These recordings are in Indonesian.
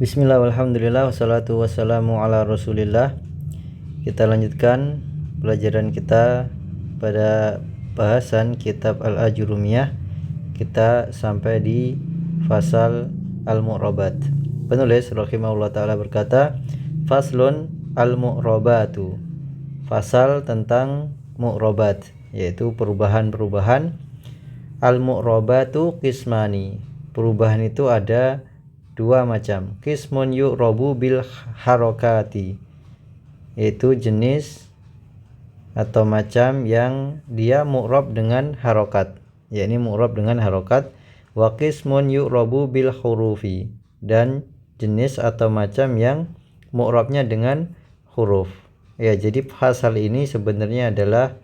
Bismillah, walhamdulillah, wassalatu wassalamu ala rasulillah. Kita lanjutkan pelajaran kita pada bahasan kitab Al-Ajurumiyah. Kita sampai di fasal al-mu'robat. Penulis rahimahullah ta'ala berkata, Faslun al-mu'robatu, fasal tentang mu'robat, yaitu perubahan-perubahan. Al-mu'robatu qismani, perubahan itu ada dua macam. Qismun yu'robu bil harokati, yaitu jenis atau macam yang dia mu'rob dengan harokat, yakni mu'rob dengan harokat. Wa qismun yu'robu bil hurufi, dan jenis atau macam yang mu'robnya dengan huruf. Ya, jadi pasal ini sebenarnya adalah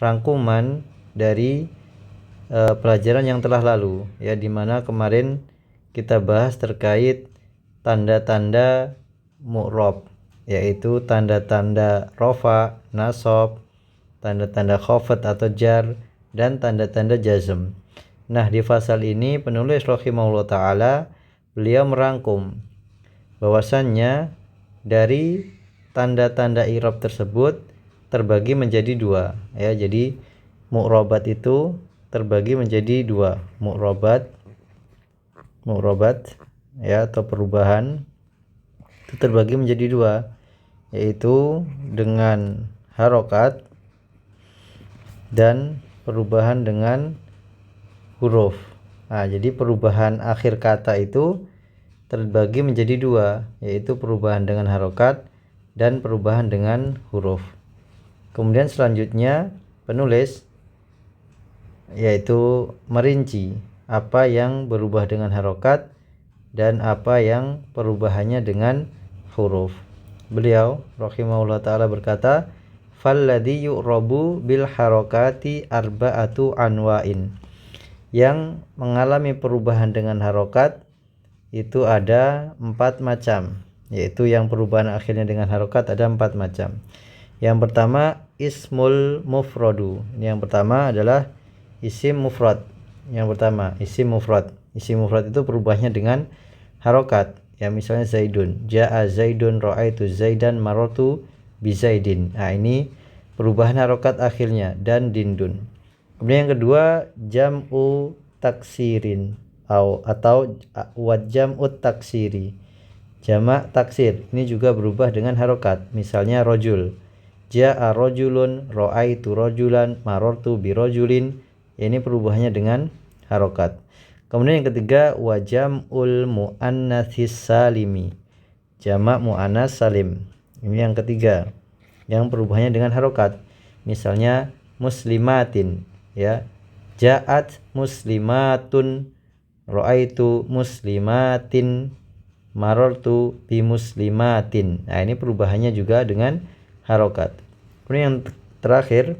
rangkuman dari pelajaran yang telah lalu, ya, dimana kemarin kita bahas terkait tanda-tanda mu'rob, yaitu tanda-tanda rofa, nasab, tanda-tanda khafat atau jar, dan tanda-tanda jazm. Nah, di fasal ini penulis rahimahullah ta'ala, beliau merangkum bahwasannya dari tanda-tanda i'rab tersebut terbagi menjadi dua, ya. Jadi mu'robat itu terbagi menjadi dua, mu'robat ya, atau perubahan itu terbagi menjadi dua, yaitu dengan harokat dan perubahan dengan huruf. Nah, jadi perubahan akhir kata itu terbagi menjadi dua, yaitu perubahan dengan harokat dan perubahan dengan huruf. Kemudian selanjutnya penulis yaitu merinci apa yang berubah dengan harokat dan apa yang perubahannya dengan huruf. Beliau rahimahullah ta'ala berkata, falladhi yu'robu bil harokati arba'atu anwa'in, yang mengalami perubahan dengan harokat itu ada 4 macam, yaitu yang perubahan akhirnya dengan harokat ada 4 macam. Yang pertama ismul mufradu, yang pertama adalah isim mufrad. Yang pertama isim mufrad. Isim mufrad itu perubahannya dengan harokat, ya, misalnya zaidun, ja'a zaidun, ra'aitu zaidan, marartu bi zaidin. Nah, ini perubahan harokat akhirnya, dan dindun. Kemudian yang kedua jam'u taksirin atau wajam'ut taksiri, jamak taksir, ini juga berubah dengan harokat, misalnya rojul, ja'a rojulun, ra'aitu rojulan, marartu bi rojulin. Ini perubahannya dengan harokat. Kemudian yang ketiga wajam'ul mu'annatsis salimi, jamak mu'annas salim. Ini yang ketiga yang perubahannya dengan harokat, misalnya muslimatin, ya, ja'at muslimatun, ra'aitu muslimatin, marartu bi muslimatin. Nah, ini perubahannya juga dengan harokat. Kemudian yang terakhir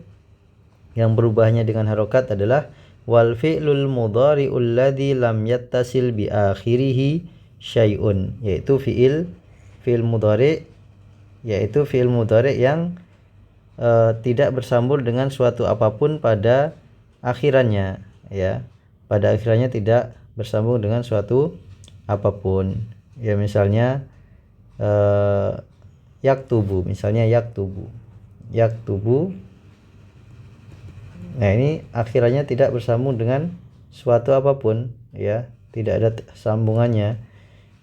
yang berubahnya dengan harokat adalah wal fi'lul mudhari'ul ladzi lam yattasil bi akhirih syai'un, yaitu fi'il mudhari', yaitu fi'il mudhari' yang tidak bersambung dengan suatu apapun pada akhirannya, ya. Pada akhirannya tidak bersambung dengan suatu apapun. Ya, misalnya yaktubu, misalnya yaktubu. Nah, ini akhirannya tidak bersambung dengan suatu apapun, ya, tidak ada sambungannya.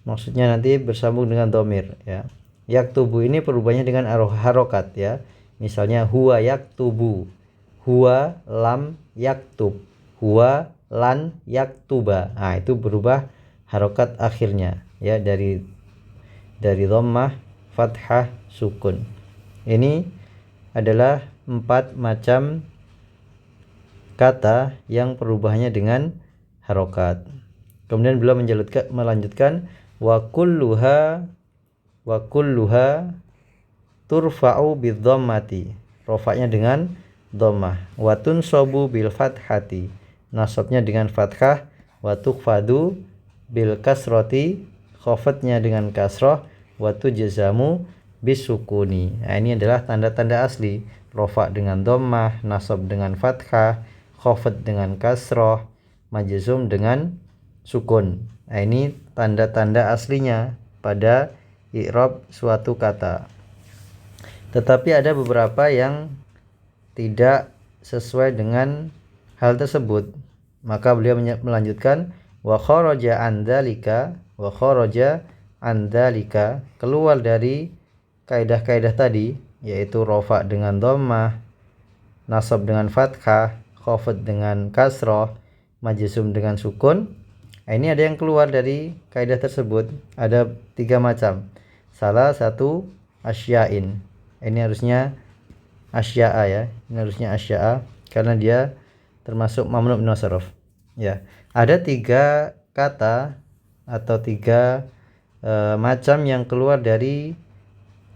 Maksudnya nanti bersambung dengan dhamir, ya. Yaktubu ini perubahannya dengan harokat, ya. Misalnya huwa yaktubu, huwa lam yaktub, huwa lan yaktuba. Nah, itu berubah harokat akhirnya, ya, dari dhammah, fathah, sukun. Ini adalah 4 macam kata yang perubahannya dengan harokat. Kemudian beliau melanjutkan wa kulluha turfa'u bidhammati, rofa'nya dengan dhammah, wa tunsabu bil fathati, nasabnya dengan fathah, wa tukhfadu bil kasrati, khafatnya dengan kasrah, wa tujzamu bisukuni. Nah, ini adalah tanda-tanda asli, rofa dengan dhammah, nasab dengan fathah, khafat dengan kasroh, majzum dengan sukun. Nah, ini tanda-tanda aslinya pada i'rab suatu kata. Tetapi ada beberapa yang tidak sesuai dengan hal tersebut. Maka beliau melanjutkan wa kharaja an dzalika, wa kharaja an dzalika, keluar dari kaidah-kaidah tadi, yaitu rafa dengan dhammah, nasab dengan fathah, khafd dengan kasrah, majzum dengan sukun. Ini ada yang keluar dari kaidah tersebut. Ada 3 macam. Salah satu asya'in. Ini harusnya asya'a ya. Ini harusnya asya'a karena dia termasuk mamnu' min sarf. Ya. Ada 3 kata atau 3 macam yang keluar dari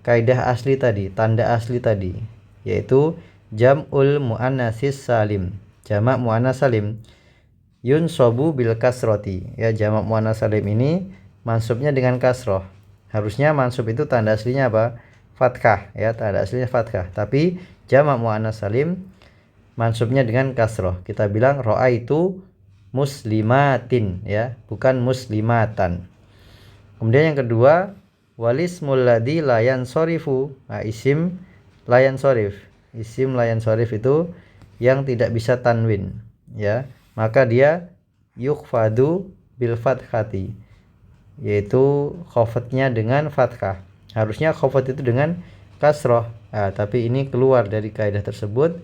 kaidah asli tadi, tanda asli tadi, yaitu jam'ul muannatsis salim. Jamak muannats salim yunsabu bil kasroti. Ya, jamak muannats salim ini mansubnya dengan kasroh. Harusnya mansub itu tanda aslinya apa? Fathah ya, tanda aslinya fathah. Tapi jamak muannats salim mansubnya dengan kasroh. Kita bilang ra'aitu muslimatin ya, bukan muslimatan. Kemudian yang kedua, walismul ladzi la yansarifu. Nah, isim la yansarif. Isim la yansarif itu yang tidak bisa tanwin ya. Maka dia yukhfadu bil fathati, yaitu khafadnya dengan fathah. Harusnya khafad itu dengan kasroh. Nah, tapi ini keluar dari kaidah tersebut,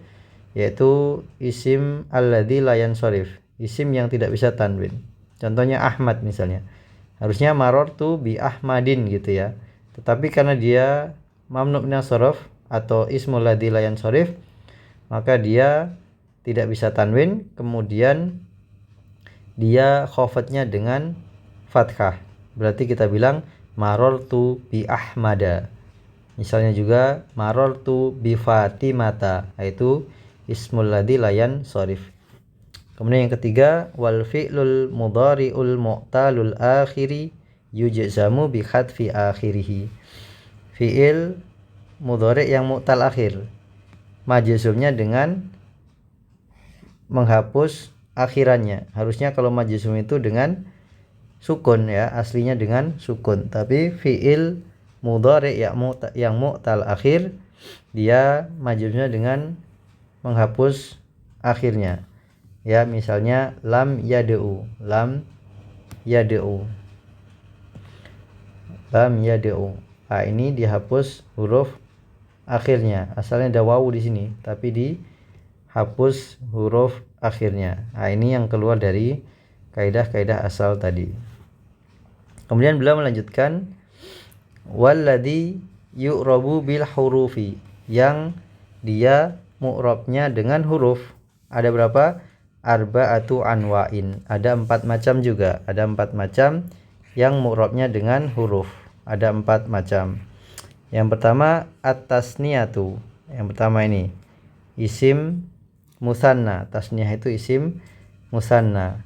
yaitu isim alladzi la yansarif, isim yang tidak bisa tanwin. Contohnya Ahmad misalnya. Harusnya marartu bi Ahmadin gitu ya. Tetapi karena dia mamnu' min sarf atau ismul ladzi la yansarif, maka dia tidak bisa tanwin, kemudian dia khafadnya dengan fathah. Berarti kita bilang marartu bi Ahmada. Misalnya juga marartu bi Fatimata, yaitu ismul ladzi la yansarif. Kemudian yang ketiga, wal fi'lul mudhari'ul mu'talul akhiri yujzamu bi khatfi akhirih. Fi'il mudhari' yang mu'tal akhir, majzumnya dengan menghapus akhirannya. Harusnya kalau majzum itu dengan sukun ya, aslinya dengan sukun. Tapi fi'il mudhari' yang mu'tal akhir, dia majzumnya dengan menghapus akhirnya. Ya, misalnya lam yad'u, lam yad'u, lam yad'u. Nah, ini dihapus huruf akhirnya. Asalnya ada wawu di sini, tapi dihapus huruf akhirnya. Nah, ini yang keluar dari kaidah-kaidah asal tadi. Kemudian beliau melanjutkan walladzi yu'rabu bil hurufi, yang dia mu'rabnya dengan huruf. Ada berapa? Arba'atu anwa'in. Ada 4 macam juga. Ada 4 macam yang mu'rabnya dengan huruf. Ada 4 macam. Yang pertama at-tasniyatu. Yang pertama ini isim musanna. Tasniyah itu isim musanna.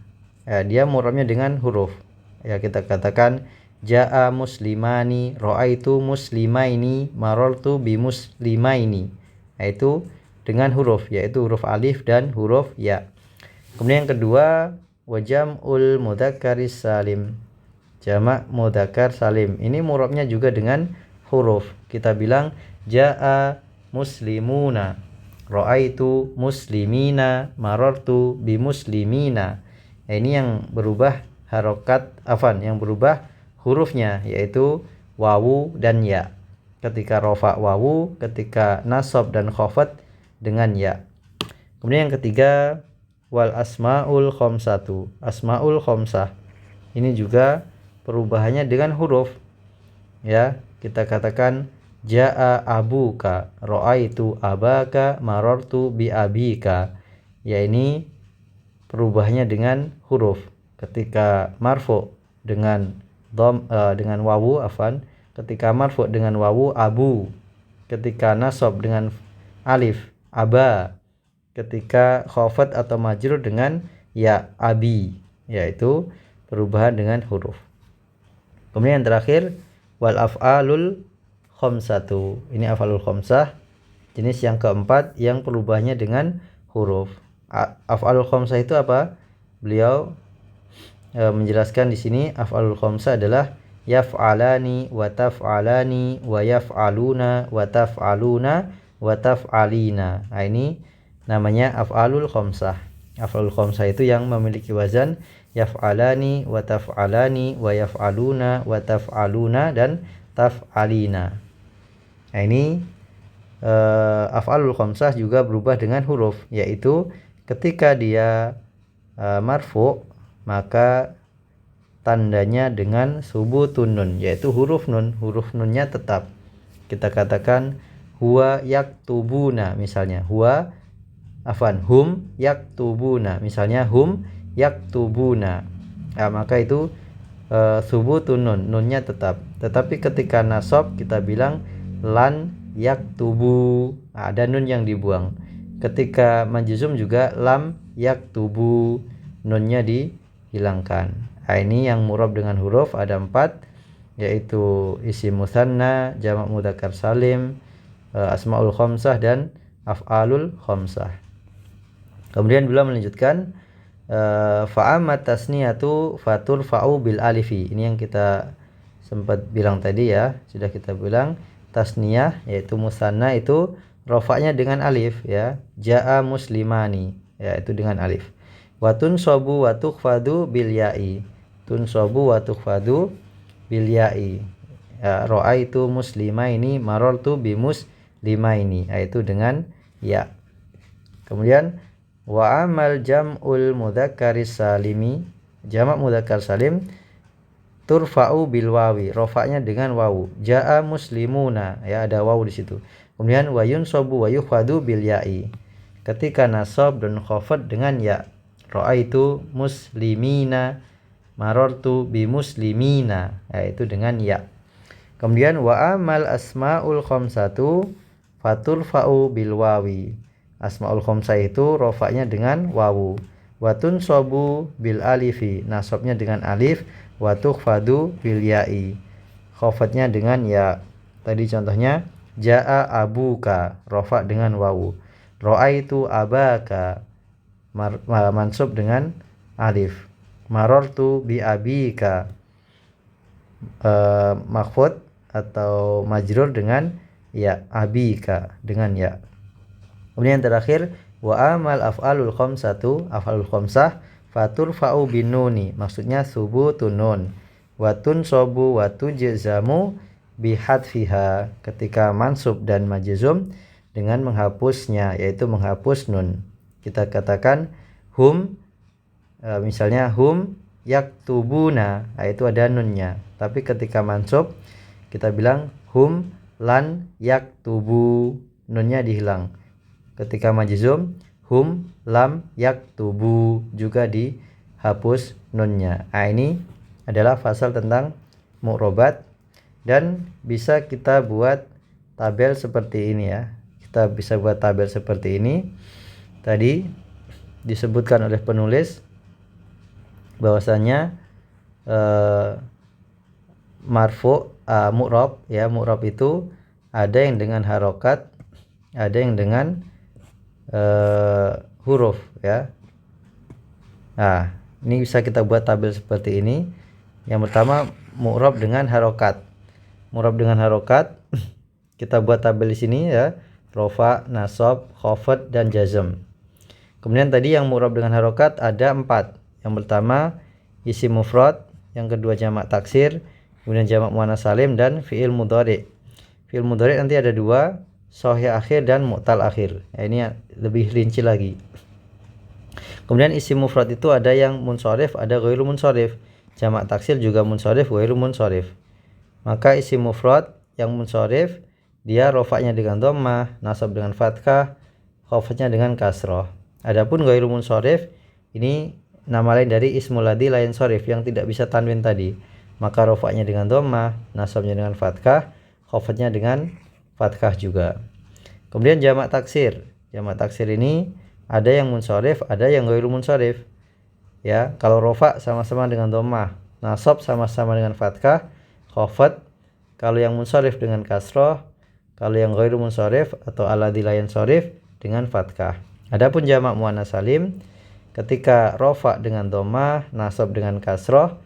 Ya, dia mu'rabnya dengan huruf. Ya, kita katakan ja'a muslimani, ra'aitu muslimaini, marartu bi muslimaini. Yaitu dengan huruf, yaitu huruf alif dan huruf ya. Kemudian yang kedua, wajam'ul mudzakkharis salim. Jamak mudzakkar salim. Ini mu'rabnya juga dengan huruf. Kita bilang ja'a muslimuna, ra'aitu muslimina, marartu bi muslimina. Nah, ini yang berubah harokat yang berubah hurufnya, yaitu wawu dan ya. Ketika rafa wawu, ketika nasab dan khafad dengan ya. Kemudian yang ketiga, wal asmaul khamsatu. Asmaul khamsah. Ini juga perubahannya dengan huruf. Ya, kita katakan jaa abuka, ra'aitu abaka, marartu bi abika. Ya, ini perubahannya dengan huruf. Ketika marfu dengan dengan wawu ketika marfu dengan wawu abu, ketika nasab dengan alif aba, ketika khafad atau majrur dengan ya abi, yaitu perubahan dengan huruf. Kemudian yang terakhir wal af'alul khamsatu. Ini af'alul khamsah, jenis yang keempat yang perubahannya dengan huruf. Af'alul khamsah itu apa? Beliau menjelaskan di sini af'alul khamsah adalah yaf'alani wa taf'alani wa yaf'aluna wa taf'aluna wa taf'alina. Nah, ini namanya af'alul khamsah. Af'alul khamsah itu yang memiliki wazan yaf'alani wa taf'alani wa yaf'aluna wa taf'aluna dan taf'alina. Nah, ini af'alul khamsah juga berubah dengan huruf, yaitu ketika dia marfu maka tandanya dengan subutun nun, yaitu huruf nun. Huruf nunnya tetap. Kita katakan huwa yaktubuna misalnya, hum yaktubuna misalnya, hum yaktubuna. Nah, maka itu subutun nun, nunnya tetap. Tetapi ketika nasab kita bilang lan yaktubu, ada nun yang dibuang. Ketika majzum juga lam yaktubu, nunnya dihilangkan. Nah, ini yang mu'rab dengan huruf ada 4, yaitu isim musanna, jamak mudzakkar salim, asmaul khamsah dan af'alul khamsah. Kemudian beliau melanjutkan fa'ammat tasniyatu faturfa'u bil alifi. Ini yang kita sempat bilang tadi ya, sudah kita bilang tasniyah yaitu musanna itu rafa'nya dengan alif ya. Ja'a muslimani ya, itu dengan alif. Wa tunsabu wa tukhfadu bil ya'i. Tunsabu wa tukhfadu bil ya'i. Ya, ra'aitu muslimaini marartu bi muslimaini, yaitu dengan ya. Kemudian wa amal jam'ul mudzakkaris salimi, jamak mudzakkar salim turfa'u bil wawi, rafa'nya dengan wawu. Ja'a muslimuna ya, ada wawu di situ. Kemudian wa yunsabu wa yukhfadu bil ya'i, ketika nasab dan khafad dengan ya. Ra'aitu muslimina marartu bi muslimina, yaitu dengan ya. Kemudian wa amal asmaul khamsatu faturfa'u bil wawi. Asmaul khamsah itu rafa'nya dengan wawu. Wa tunsabu bil alifi, nasabnya dengan alif. Wa tukhfadu bil ya'i, khafadnya dengan ya. Tadi contohnya ja'a abuka, rafa' dengan wawu. Ra'aitu abaka, mansub dengan alif. Marartu bi abika, makhfud atau majrur dengan ya, abika dengan ya. Kemudian yang terakhir wa amal af'alul khamsatu, af'alul khamsah faturfa'u bin nuni, maksudnya subutun nun. Wa tunsabu wa tujzamu bi hadfiha, ketika mansub dan majzum dengan menghapusnya, yaitu menghapus nun. Kita katakan hum, misalnya hum yaktubuna, itu ada nunnya. Tapi ketika mansub kita bilang hum lan yaktubu, nunnya dihilang. Ketika majzum hum lam yaktubu, juga dihapus nunnya. Nah, ini adalah fasal tentang mu'robat, dan bisa kita buat tabel seperti ini ya. Kita bisa buat tabel seperti ini. Tadi disebutkan oleh penulis bahwasanya marfu mu'rob ya, mu'rob itu ada yang dengan harokat, ada yang dengan huruf ya. Nah, ini bisa kita buat tabel seperti ini. Yang pertama mu'rob dengan harokat. Mu'rob dengan harokat kita buat tabel di sini ya, rofa, nasab, khafad dan jazm. Kemudian tadi yang mu'rob dengan harokat ada 4. Yang pertama isim mufrad, yang kedua jamak taksir, kemudian jamak muannats salim dan fi'il mudhari. Fi'il mudhari nanti ada 2, sahih akhir dan mu'tal akhir. Ya, ini lebih rinci lagi. Kemudian isim mufrad itu ada yang munsharif, ada ghairu munsharif. Jamak taksir juga munsharif, ghairu munsharif. Maka isim mufrad yang munsharif dia rafa'nya dengan dhammah, nasab dengan fathah, khafadnya dengan kasrah. Adapun ghairu munsharif ini nama lain dari ismul ladzi la yansharif, yang tidak bisa tanwin tadi. Maka rafa'nya dengan dhammah, nasabnya dengan fathah, khafadnya dengan fathah juga. Kemudian jamak taksir. Jamak taksir ini ada yang munsharif, ada yang ghairu munsharif. Ya, kalau rafa sama-sama dengan dhammah, nasab sama-sama dengan fathah, khafad. Kalau yang munsharif dengan kasrah, kalau yang ghairu munsharif atau alladzi la yansharif dengan fathah. Adapun jamak muannats salim ketika rafa dengan dhammah, nasab dengan kasrah,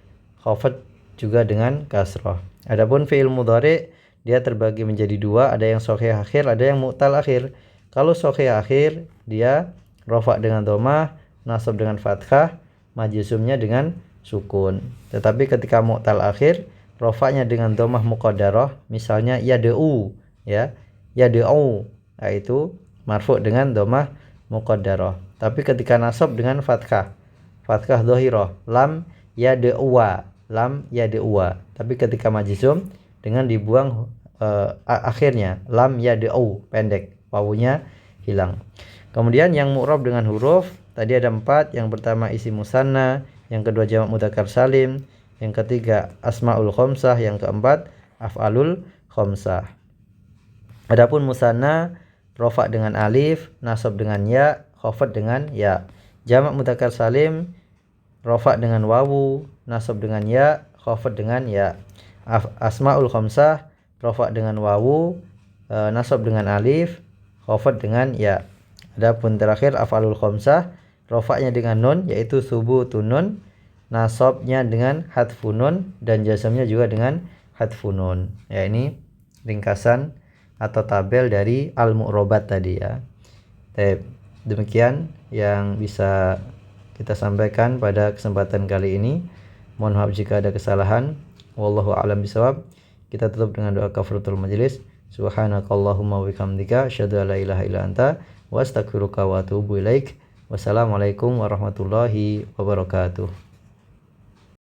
khafad juga dengan kasroh. Adapun fi'il mudhari dia terbagi menjadi dua, ada yang sahih akhir, ada yang mu'tal akhir. Kalau sahih akhir dia rafa dengan dhammah, nasab dengan fathah, majzumnya dengan sukun. Tetapi ketika mu'tal akhir, rafa'nya dengan dhammah muqaddarah, misalnya yad'u, ya. Yad'u, yaitu marfu' dengan dhammah muqaddarah. Tapi ketika nasab dengan fathah dhahirah, lam yad'uwa, lam yad'uwa. Tapi ketika majzum dengan dibuang akhirnya, lam yad'u, pendek, wawunya hilang. Kemudian yang mu'rab dengan huruf tadi ada 4. Yang pertama isim musanna, yang kedua jamak mudzakkar salim, yang ketiga asmaul khamsah, yang keempat af'alul khamsah. Adapun musanna rafa dengan alif, nasab dengan ya, khafad dengan ya. Jamak mudzakkar salim rafa dengan wawu, nasab dengan ya, khafad dengan ya. Asmaul khamsah rafa dengan wawu, nasab dengan alif, khafad dengan ya. Adapun terakhir af'alul khamsah rafa'nya dengan nun, yaitu subutun nun, nasabnya dengan hadfun nun, dan jazamnya juga dengan hadfun nun. Ya, ini ringkasan atau tabel dari al-mu'robat tadi ya. Demikian yang bisa kita sampaikan pada kesempatan kali ini. Mohon maaf jika ada kesalahan. Wallahu a'lam bishawab. Kita tutup dengan doa kafaratul majelis. Subhanakallahumma wa bihamdika asyhadu an la ilaha illa anta wa astaghfiruka wa atubu ilaik. Wassalamualaikum warahmatullahi wabarakatuh.